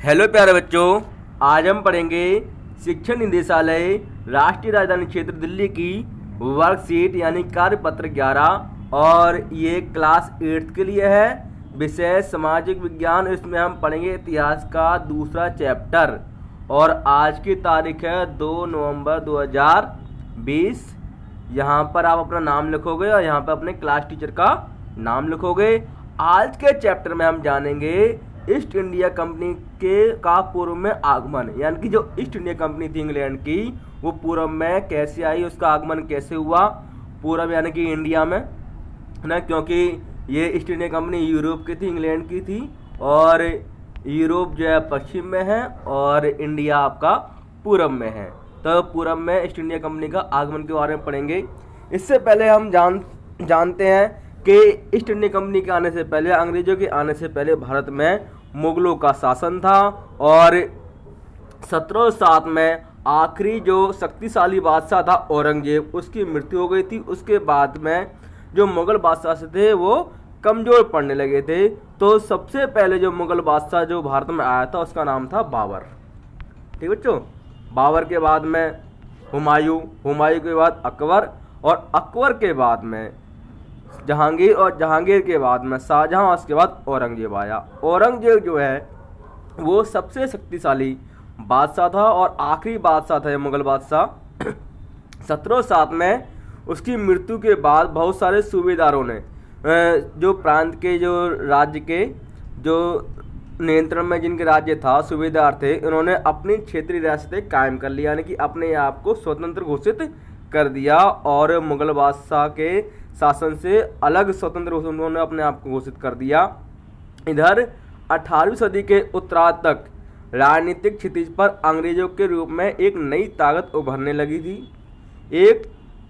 Hello प्यारे बच्चों, आज हम पढ़ेंगे शिक्षण निदेशालय राष्ट्रीय राजधानी क्षेत्र दिल्ली की वर्कशीट यानी कार्यपत्र 11 और ये क्लास 8 के लिए है। विषय सामाजिक विज्ञान। इसमें हम पढ़ेंगे इतिहास का दूसरा चैप्टर और आज की तारीख है 2 नवंबर 2020। यहाँ पर आप अपना नाम लिखोगे और यहाँ पर अपने क्लास टीचर का नाम लिखोगे। आज के चैप्टर में हम जानेंगे ईस्ट इंडिया कंपनी के का पूर्व में आगमन, यानी कि जो ईस्ट इंडिया कंपनी थी इंग्लैंड की, वो पूर्व में कैसे आई, उसका आगमन कैसे हुआ पूर्व यानी कि इंडिया में, है ना। क्योंकि ये ईस्ट इंडिया कंपनी यूरोप की थी, इंग्लैंड की थी, और यूरोप जो है पश्चिम में है और इंडिया आपका पूर्व में है। तो पूर्व में ईस्ट इंडिया कंपनी का आगमन के बारे में पढ़ेंगे। इससे पहले हम जानते हैं कि ईस्ट इंडिया कंपनी के आने से पहले, अंग्रेजों के आने से पहले भारत में मुगलों का शासन था और 1707 में आखिरी जो शक्तिशाली बादशाह था औरंगजेब, उसकी मृत्यु हो गई थी। उसके बाद में जो मुगल बादशाह थे वो कमज़ोर पड़ने लगे थे। तो सबसे पहले जो मुगल बादशाह जो भारत में आया था उसका नाम था बाबर। ठीक बच्चों, बाबर के बाद में हुमायूं, हुमायूं के बाद अकबर और अकबर के बाद में जहांगीर और जहांगीर के बाद में शाहजहां, उसके बाद औरंगजेब आया। औरंगजेब जो है वो सबसे शक्तिशाली बादशाह था और आखिरी बादशाह था मुगल बादशाह। 1707 में उसकी मृत्यु के बाद बहुत सारे सूबेदारों ने जो प्रांत के, जो राज्य के, जो नियंत्रण में जिनके राज्य था, सूबेदार थे, उन्होंने अपनी क्षेत्रीय रियासतें कायम कर ली, यानी कि अपने आप को स्वतंत्र घोषित कर दिया और मुगल बादशाह के शासन से अलग स्वतंत्र उन्होंने अपने आप को घोषित कर दिया। इधर 18वीं सदी के उत्तरार्ध तक राजनीतिक क्षितिज पर अंग्रेजों के रूप में एक नई ताकत उभरने लगी थी। एक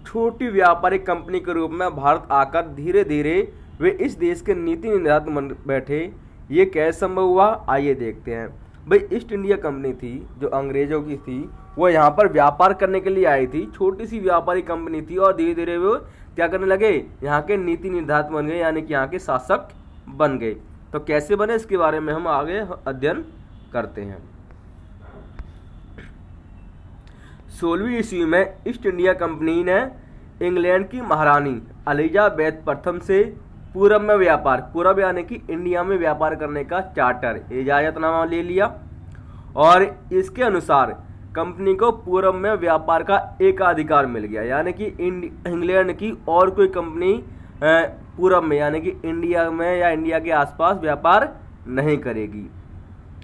छोटी व्यापारिक कंपनी के रूप में भारत आकर धीरे धीरे वे इस देश के नीति निर्धारक बन बैठे। ये कैसे संभव हुआ, आइए देखते हैं। भाई, ईस्ट इंडिया कंपनी थी जो अंग्रेजों की थी, वो यहाँ पर व्यापार करने के लिए आई थी। छोटी सी व्यापारी कंपनी थी और धीरे धीरे वो क्या करने लगे, यहाँ के नीति निर्धारक बन गए, यानी कि यहाँ के शासक बन गए। तो कैसे बने, इसके बारे में हम आगे अध्ययन करते हैं। 16वीं ईस्वी में ईस्ट इंडिया कंपनी ने इंग्लैंड की महारानी एलिजाबेथ प्रथम से पूरब में व्यापार, पूरब यानी कि इंडिया में व्यापार करने का चार्टर, इजाजतनामा ले लिया और इसके अनुसार कंपनी को पूरब में व्यापार का एकाधिकार मिल गया, यानी कि इंग्लैंड की और कोई कंपनी पूरब में यानी कि इंडिया में या इंडिया के आसपास व्यापार नहीं करेगी।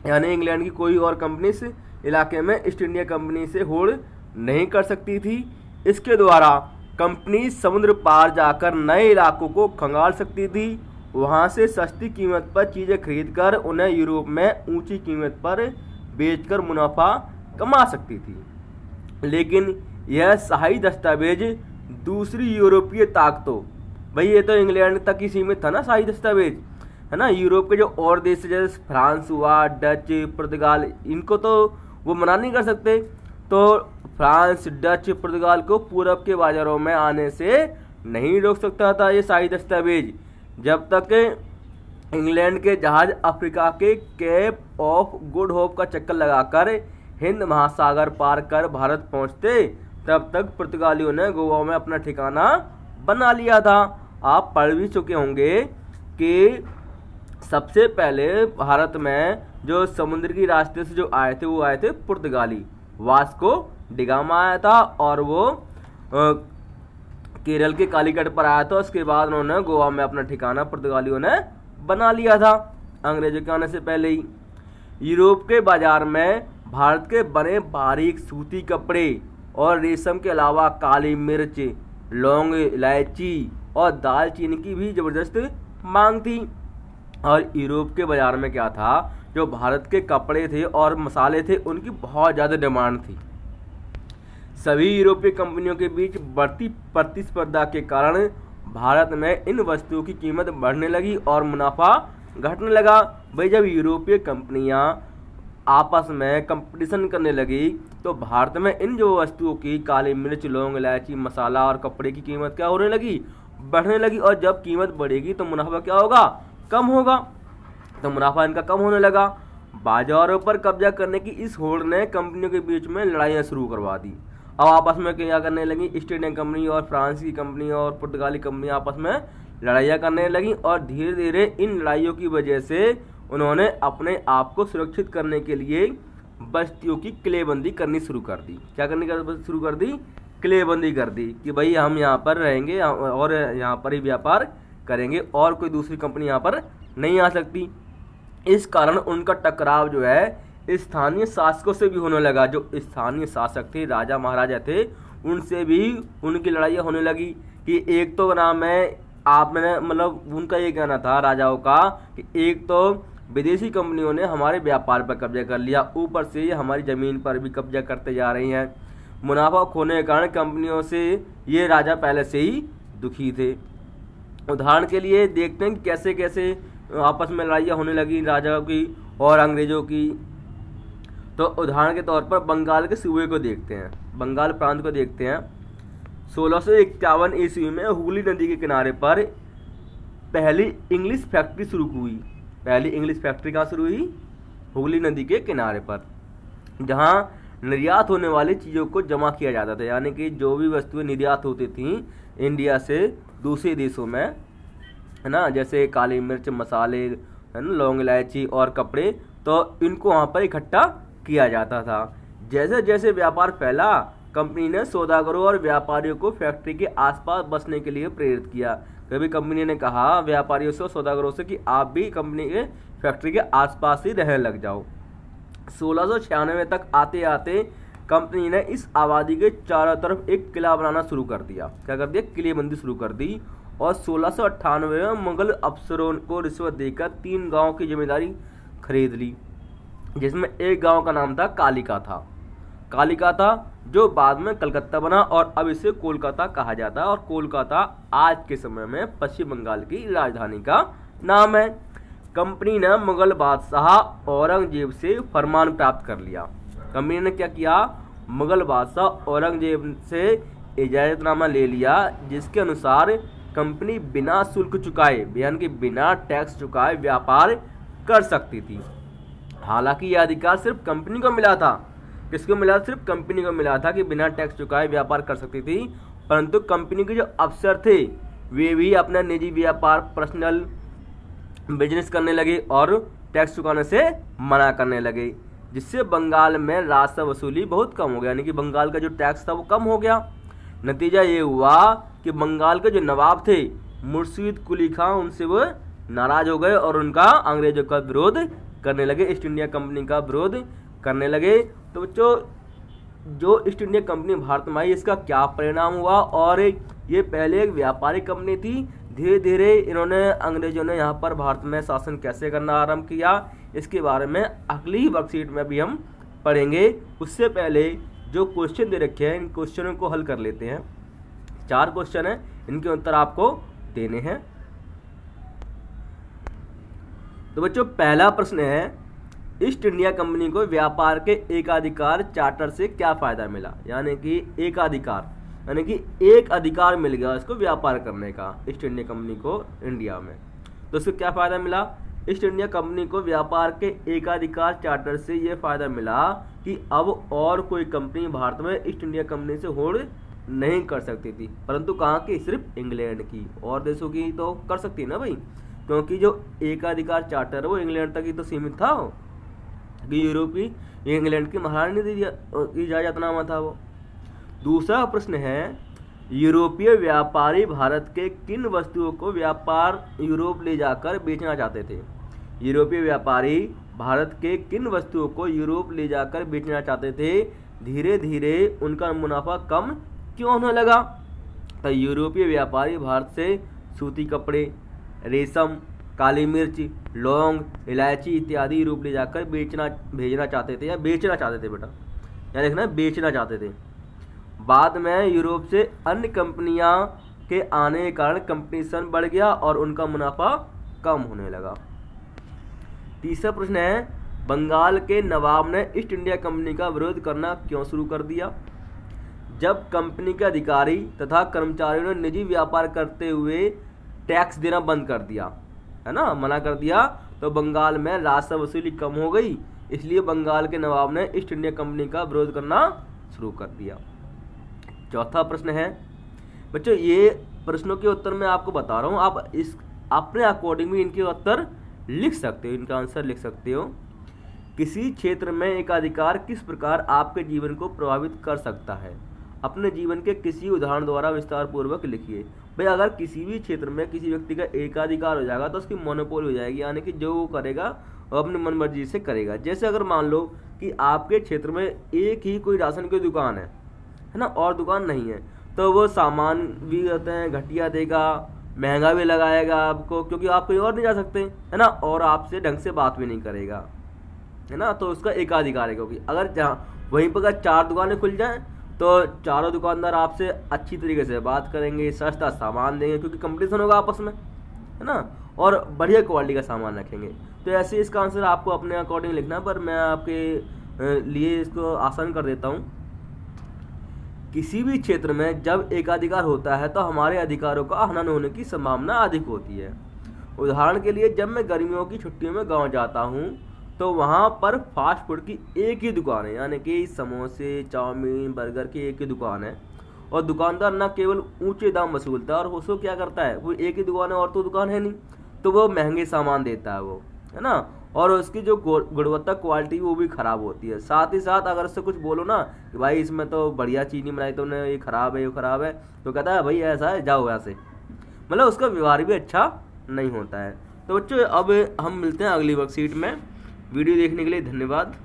यानी इंग्लैंड की कोई और कंपनी इस इलाके में ईस्ट इंडिया कंपनी से होड़ नहीं कर सकती थी। इसके द्वारा कंपनी समुद्र पार जाकर नए इलाकों को खंगाल सकती थी, वहाँ से सस्ती कीमत पर चीज़ें खरीदकर उन्हें यूरोप में ऊंची कीमत पर बेचकर मुनाफा कमा सकती थी। लेकिन यह शाही दस्तावेज दूसरी यूरोपीय ताकतों, भाई ये तो इंग्लैंड तक ही सीमित था ना शाही दस्तावेज, है ना। यूरोप के जो और देश जैसे फ्रांस हुआ, डच, पुर्तगाल, इनको तो वो मना नहीं कर सकते। तो फ्रांस, डच, पुर्तगाल को पूरब के बाजारों में आने से नहीं रोक सकता था ये शाही दस्तावेज, जब तक इंग्लैंड के जहाज अफ्रीका के केप ऑफ गुड होप का चक्कर लगाकर हिंद महासागर पार कर भारत पहुंचते, तब तक पुर्तगालियों ने गोवा में अपना ठिकाना बना लिया था। आप पढ़ भी चुके होंगे कि सबसे पहले भारत में जो समुद्र की रास्ते से जो आए थे वो आए थे पुर्तगाली। वास्को डिगामा आया था और वो केरल के कालीकट पर आया था। उसके बाद उन्होंने गोवा में अपना ठिकाना पुर्तगालियों ने बना लिया था अंग्रेजों के आने से पहले ही। यूरोप के बाजार में भारत के बने बारीक सूती कपड़े और रेशम के अलावा काली मिर्च, लौंग, इलायची और दालचीनी की भी जबरदस्त मांग थी। और यूरोप के बाजार में क्या था, जो भारत के कपड़े थे और मसाले थे उनकी बहुत ज़्यादा डिमांड थी। सभी यूरोपीय कंपनियों के बीच बढ़ती प्रतिस्पर्धा के कारण भारत में इन वस्तुओं की कीमत बढ़ने लगी और मुनाफा घटने लगा। भाई, जब यूरोपीय कंपनियां आपस में कंपटीशन करने लगी तो भारत में इन जो वस्तुओं की काली मिर्च, लौंग, इलायची, मसाला और कपड़े की कीमत क्या होने लगी, बढ़ने लगी। और जब कीमत बढ़ेगी तो मुनाफा क्या होगा, कम होगा। तो मुनाफा इनका कम होने लगा। बाजारों पर कब्जा करने की इस होड़ ने कंपनियों के बीच में लड़ाइयाँ शुरू करवा दी। अब आपस में क्या करने लगी, ईस्ट इंडिया कंपनी और फ्रांस की कंपनी और पुर्तगाली कंपनी आपस में लड़ाइयाँ करने लगी, और धीरे धीरे इन लड़ाइयों की वजह से उन्होंने अपने आप को सुरक्षित करने के लिए बस्तियों की किलेबंदी करनी शुरू कर दी। क्या करनी शुरू कर दी? किलेबंदी कर दी कि भाई हम यहाँ पर रहेंगे और यहाँ पर ही व्यापार करेंगे और कोई दूसरी कंपनी यहाँ पर नहीं आ सकती। इस कारण उनका टकराव जो है स्थानीय शासकों से भी होने लगा। जो स्थानीय शासक थे, राजा महाराजा थे, उनसे भी उनकी लड़ाइयाँ होने लगी कि एक तो नाम है आपने मतलब उनका ये कहना था राजाओं का कि एक तो विदेशी कंपनियों ने हमारे व्यापार पर कब्जा कर लिया, ऊपर से ये हमारी ज़मीन पर भी कब्जा करते जा रही हैं। मुनाफा खोने के कारण कंपनियों से ये राजा पहले से ही दुखी थे। उदाहरण के लिए देखते हैं कि कैसे कैसे आपस में लड़ाइयाँ होने लगी राजाओं की और अंग्रेजों की। तो उदाहरण के तौर पर बंगाल के सूबे को देखते हैं, बंगाल प्रांत को देखते हैं। 1651 ईस्वी में हुगली नदी के किनारे पर पहली इंग्लिश फैक्ट्री शुरू हुई। पहली इंग्लिश फैक्ट्री कहाँ शुरू हुई? हुगली नदी के किनारे पर, जहाँ निर्यात होने वाली चीज़ों को जमा किया जाता था। यानी कि जो भी वस्तुएं निर्यात होती थीं इंडिया से दूसरे देशों में, है ना, जैसे काली मिर्च, मसाले, है ना, लौंग इलायची और कपड़े, तो इनको वहाँ पर इकट्ठा किया जाता था। जैसे जैसे व्यापार फैला, कंपनी ने सौदागरों और व्यापारियों को फैक्ट्री के आसपास बसने के लिए प्रेरित किया। कभी कंपनी ने कहा व्यापारियों से, सौदागरों से कि आप भी कंपनी के फैक्ट्री के आसपास ही रहने लग जाओ। 1696 तक आते आते कंपनी ने इस आबादी के चारों तरफ एक किला बनाना शुरू कर दिया। क्या कर दिया? किलेबंदी शुरू कर दी। और 1698 में मुगल अफसरों को रिश्वत देकर 3 गाँव की जिम्मेदारी खरीद ली, जिसमें एक गांव का नाम था कालिका था। कालिका था जो बाद में कलकत्ता बना और अब इसे कोलकाता कहा जाता है। और कोलकाता आज के समय में पश्चिम बंगाल की राजधानी का नाम है। कंपनी ने मुगल बादशाह औरंगजेब से फरमान प्राप्त कर लिया। कंपनी ने क्या किया? मुगल बादशाह औरंगजेब से इजाज़तनामा ले लिया, जिसके अनुसार कंपनी बिना शुल्क चुकाए, यानी कि बिना टैक्स चुकाए व्यापार कर सकती थी। हालांकि यह अधिकार सिर्फ कंपनी को मिला था। किसको मिला? सिर्फ कंपनी को मिला था कि बिना टैक्स चुकाए व्यापार कर सकती थी। परंतु कंपनी के जो अफसर थे वे भी अपना निजी व्यापार, पर्सनल बिजनेस करने लगे और टैक्स चुकाने से मना करने लगे, जिससे बंगाल में राजस्व वसूली बहुत कम हो गया। यानी कि बंगाल का जो टैक्स था वो कम हो गया। नतीजा ये हुआ कि बंगाल के जो नवाब थे मुर्शीद कुली खां, उनसे वो नाराज हो गए और उनका अंग्रेजों का विरोध करने लगे, ईस्ट इंडिया कंपनी का विरोध करने लगे। तो बच्चों, जो ईस्ट इंडिया कंपनी भारत में आई, इसका क्या परिणाम हुआ? और ये पहले एक व्यापारिक कंपनी थी, धीरे धीरे इन्होंने, अंग्रेजों ने यहाँ पर भारत में शासन कैसे करना आरंभ किया, इसके बारे में अगली वर्कशीट में भी हम पढ़ेंगे। उससे पहले जो क्वेश्चन दे रखे हैं, इन क्वेश्चनों को हल कर लेते हैं। 4 क्वेश्चन हैं, इनके उत्तर आपको देने हैं। तो बच्चों, पहला प्रश्न है, ईस्ट इंडिया कंपनी को व्यापार के एकाधिकार चार्टर से क्या फायदा मिला? यानी कि एकाधिकार, यानी कि एक अधिकार मिल गया इसको व्यापार करने का, ईस्ट इंडिया कंपनी को इंडिया में। तो इसको क्या फायदा मिला? ईस्ट इंडिया कंपनी को व्यापार के एकाधिकार चार्टर से ये फायदा मिला कि अब और कोई कंपनी भारत में ईस्ट इंडिया कंपनी से होड़ नहीं कर सकती थी। परंतु कहाँ की? सिर्फ इंग्लैंड की। और देशों की तो कर सकती है ना भाई, क्योंकि जो एकाधिकार चार्टर है वो इंग्लैंड तक ही तो सीमित था, कि यूरोपी इंग्लैंड की महारानी ने इजाज़तनामा था वो। दूसरा प्रश्न है, यूरोपीय व्यापारी भारत के किन वस्तुओं को व्यापार यूरोप ले जाकर बेचना चाहते थे? यूरोपीय व्यापारी भारत के किन वस्तुओं को यूरोप ले जाकर बेचना चाहते थे? धीरे धीरे उनका मुनाफा कम क्यों होने लगा? तो यूरोपीय व्यापारी भारत से सूती कपड़े, रेशम, काली मिर्च, लौंग, इलायची इत्यादि यूरोप ले जाकर भेजना चाहते थे, या बेचना चाहते थे बेटा, या देखना बेचना चाहते थे। बाद में यूरोप से अन्य कंपनियां के आने के कारण कंपटीशन बढ़ गया और उनका मुनाफा कम होने लगा। तीसरा प्रश्न है, बंगाल के नवाब ने ईस्ट इंडिया कंपनी का विरोध करना क्यों शुरू कर दिया? जब कंपनी के अधिकारी तथा कर्मचारियों ने निजी व्यापार करते हुए टैक्स देना बंद कर दिया, है ना, मना कर दिया, तो बंगाल में राजस्व वसूली कम हो गई, इसलिए बंगाल के नवाब ने ईस्ट इंडिया कंपनी का विरोध करना शुरू कर दिया। चौथा प्रश्न है बच्चों, ये प्रश्नों के उत्तर मैं आपको बता रहा हूँ, आप इस अपने अकॉर्डिंग भी इनके उत्तर लिख सकते हो, इनका आंसर लिख सकते हो। किसी क्षेत्र में एकाधिकार किस प्रकार आपके जीवन को प्रभावित कर सकता है? अपने जीवन के किसी उदाहरण द्वारा विस्तार पूर्वक लिखिए। भाई अगर किसी भी क्षेत्र में किसी व्यक्ति का एकाधिकार हो जाएगा तो उसकी मोनोपोली हो जाएगी, यानी कि जो वो करेगा वो अपनी मनमर्जी से करेगा। जैसे अगर मान लो कि आपके क्षेत्र में एक ही कोई राशन की दुकान है ना, और दुकान नहीं है, तो वो सामान भी कहते हैं घटिया देगा, महंगा भी लगाएगा आपको, क्योंकि आप कहीं और नहीं जा सकते है ना, और आपसे ढंग से बात भी नहीं करेगा है ना, तो उसका एकाधिकार है। क्योंकि अगर जहाँ वहीं पर अगर 4 दुकानें खुल जाएं तो चारों दुकानदार आपसे अच्छी तरीके से बात करेंगे, सस्ता सामान देंगे, क्योंकि कंपटीशन होगा आपस में है ना, और बढ़िया क्वालिटी का सामान रखेंगे। तो ऐसे इसका आंसर आपको अपने अकॉर्डिंग लिखना है, पर मैं आपके लिए इसको आसान कर देता हूँ। किसी भी क्षेत्र में जब एकाधिकार होता है तो हमारे अधिकारों का हनन होने की संभावना अधिक होती है। उदाहरण के लिए, जब मैं गर्मियों की छुट्टियों में गांव जाता हूँ तो वहाँ पर फास्ट फूड की एक ही दुकान है, यानी कि समोसे, चाउमीन, बर्गर की एक ही दुकान है, और दुकानदार न केवल ऊंचे दाम वसूलता है, और उसको क्या करता है, वो एक ही दुकान है और तो दुकान है नहीं, तो वो महंगे सामान देता है वो, है ना, और उसकी जो गुणवत्ता क्वालिटी वो भी ख़राब होती है। साथ ही साथ अगर उससे कुछ बोलो ना कि भाई इसमें तो बढ़िया चीज़ नहीं बनाई तुमने, ये ख़राब है, ये ख़राब है, तो कहता है भाई ऐसा है, जाओ यहाँ से, मतलब उसका व्यवहार भी अच्छा नहीं होता है। तो बच्चों अब हम मिलते हैं अगली वर्कशीट में। वीडियो देखने के लिए धन्यवाद।